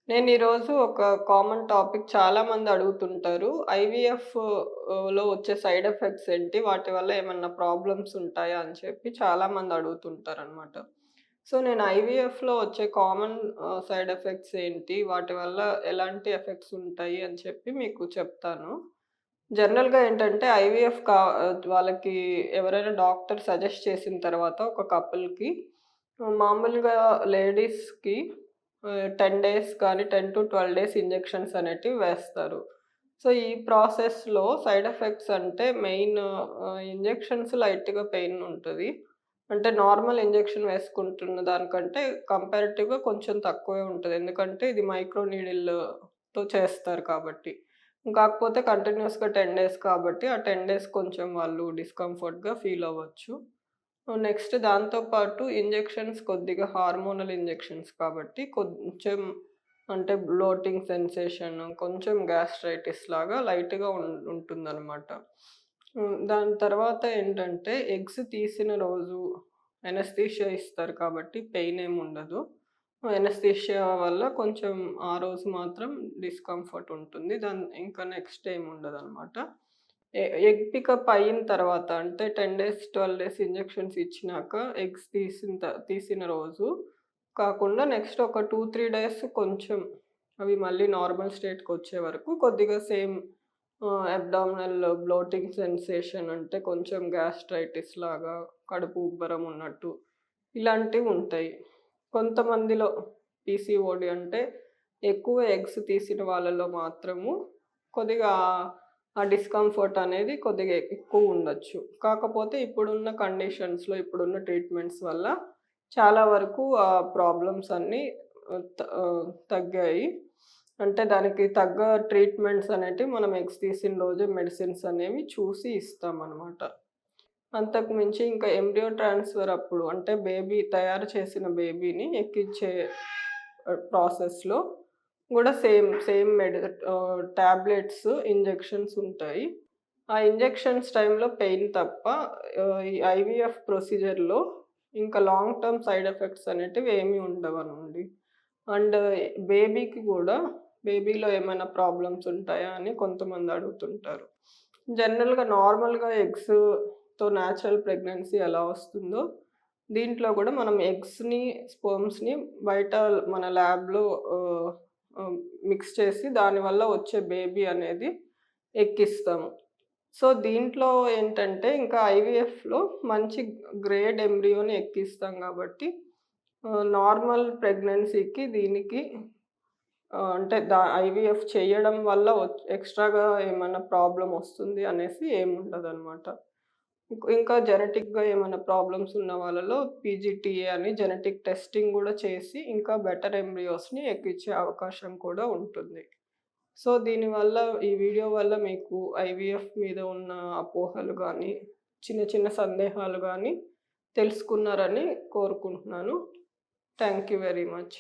నేను ఈరోజు ఒక కామన్ టాపిక్ చాలామంది అడుగుతుంటారు. ఐవీఎఫ్ లో వచ్చే సైడ్ ఎఫెక్ట్స్ ఏంటి? వాటి వల్ల ఏమన్నా ప్రాబ్లమ్స్ ఉంటాయా? అని చెప్పి చాలామంది అడుగుతుంటారనమాట. సో, నేను ఐవీఎఫ్‌లో వచ్చే కామన్ సైడ్ ఎఫెక్ట్స్ ఏంటి? వాటి వల్ల ఎలాంటి ఎఫెక్ట్స్ ఉంటాయి? అని చెప్పి మీకు చెప్తాను. జనరల్‌గా ఏంటంటే వాళ్ళకి ఎవరైనా డాక్టర్ సజెస్ట్ చేసిన తర్వాత ఒక కపుల్‌కి మామూలుగా లేడీస్‌కి 10 డేస్ కానీ 10-12 డేస్ ఇంజెక్షన్స్ అనేటివి వేస్తారు. సో, ఈ ప్రాసెస్‌లో సైడ్ ఎఫెక్ట్స్ అంటే మెయిన్ ఇంజెక్షన్స్ లైట్‌గా పెయిన్ ఉంటది. అంటే నార్మల్ ఇంజెక్షన్ వేసుకుంటున్న దానికంటే కంపారిటివ్‌గా కొంచెం తక్కువే ఉంటది. ఎందుకంటే ఇది మైక్రో నీడిల్‌తో చేస్తారు కాబట్టి. కాకపోతే కంటిన్యూయస్‌గా 10 డేస్ కాబట్టి ఆ 10 డేస్ కొంచెం వాళ్ళు డిస్కంఫర్ట్‌గా ఫీల్ అవ్వచ్చు. నెక్స్ట్ దాంతో పాటు ఇంజెక్షన్స్ కొద్దిగా హార్మోనల్ ఇంజెక్షన్స్ కాబట్టి కొంచెం అంటే బ్లోటింగ్ సెన్సేషన్, కొంచెం గ్యాస్ట్రైటిస్ లాగా లైట్‌గా ఉంటుందనమాట. దాని తర్వాత ఏంటంటే ఎగ్స్ తీసిన రోజు ఎనస్థీషియా ఇస్తారు కాబట్టి పెయిన్ ఏమి ఉండదు. ఎనస్థీషియా వల్ల కొంచెం ఆ రోజు మాత్రం డిస్కంఫర్ట్ ఉంటుంది. ఇంకా నెక్స్ట్ ఏమి ఉండదనమాట. ఎగ్ పికప్ అయిన తర్వాత అంటే 10 డేస్, 12 డేస్ ఇంజెక్షన్స్ ఇచ్చినాక ఎగ్స్ తీసిన రోజు కాకుండా నెక్స్ట్ ఒక 2, 3 డేస్ కొంచెం అవి మళ్ళీ నార్మల్ స్టేట్‌కొచ్చే వరకు కొద్దిగా సేమ్ అబ్డామినల్ బ్లోటింగ్ సెన్సేషన్ అంటే కొంచెం గ్యాస్ట్రైటిస్ లాగా, కడుపు ఉబ్బరం ఉన్నట్టు ఇలాంటివుంటాయి. కొంతమందిలో పీసీఓడీ అంటే ఎక్కువ ఎగ్స్ తీసిన వాళ్ళలో మాత్రము కొద్దిగా ఆ డిస్కంఫర్ట్ అనేది కొద్దిగా ఎక్కువుండొచ్చు. కాకపోతే ఇప్పుడున్న కండిషన్స్‌లో, ఇప్పుడున్న ట్రీట్మెంట్స్ వల్ల చాలా వరకు ఆ ప్రాబ్లమ్స్ అన్నీ తగ్గాయి. అంటే దానికి తగ్గ ట్రీట్మెంట్స్ అనేటివి మనం ఎగ్స్ తీసిన రోజే మెడిసిన్స్ అనేవి చూసి ఇస్తామనమాట. అంతకు మించి ఇంకా ఎంబ్రియో ట్రాన్స్‌ఫర్ అప్పుడు అంటే తయారు చేసిన బేబీని ఎక్కించే ప్రాసెస్‌లో గూడా సేమ్ టాబ్లెట్స్, ఇంజెక్షన్స్ ఉంటాయి. ఆ ఇంజెక్షన్స్ టైమ్‌లో పెయిన్ తప్ప ఈ ఐవీఎఫ్ ప్రొసీజర్‌లో ఇంకా లాంగ్ టర్మ్ సైడ్ ఎఫెక్ట్స్ అనేటివి ఏమి ఉండవనండి. అండ్ బేబీకి గూడా బేబీలో ఏమైనా ప్రాబ్లమ్స్ ఉంటాయా అని కొంతమంది అడుగుతుంటారు. నార్మల్‌గా ఎగ్స్‌తో న్యాచురల్ ప్రెగ్నెన్సీ ఎలా వస్తుందో, దీంట్లో గూడా మనం ఎగ్స్‌ని, స్పెర్మ్స్‌ని బయట మన ల్యాబ్‌లో ఆహ్, ఆహ్, మిక్స్ చేసి దానివల్ల వచ్చే బేబీ అనేది ఎక్కిస్తాము. సో, దీంట్లో ఏంటంటే ఇంకా ఐవీఎఫ్‌లో మంచి గ్రేడ్ ఎంబ్రియోని ఎక్కిస్తాం గాబట్టి నార్మల్ ప్రెగ్నెన్సీకి దీనికి అంటే ఐవీఎఫ్ చేయడం వల్ల ఎక్స్‌ట్రాగా ఏమన్నా ప్రాబ్లమ్ వస్తుంది అనేసి ఏముండదనమాట. ఇంకా జెనెటిక్‌గా ఏమైనా ప్రాబ్లమ్స్ ఉన్న వాళ్ళలో పీజీటీఏ అని జెనెటిక్ టెస్టింగ్ గూడా చేసి ఇంకా బెటర్ ఎంబ్రియోస్‌ని ఎక్కిచ్చే అవకాశం కూడా ఉంటుంది. సో, దీనివల్ల ఈ వీడియో వల్ల మీకు ఐవీఎఫ్ మీద ఉన్న అపోహలు గానీ, చిన్న చిన్న సందేహాలు గానీ తెలుసుకున్నారని కోరుకుంటున్నాను. Thank you very much.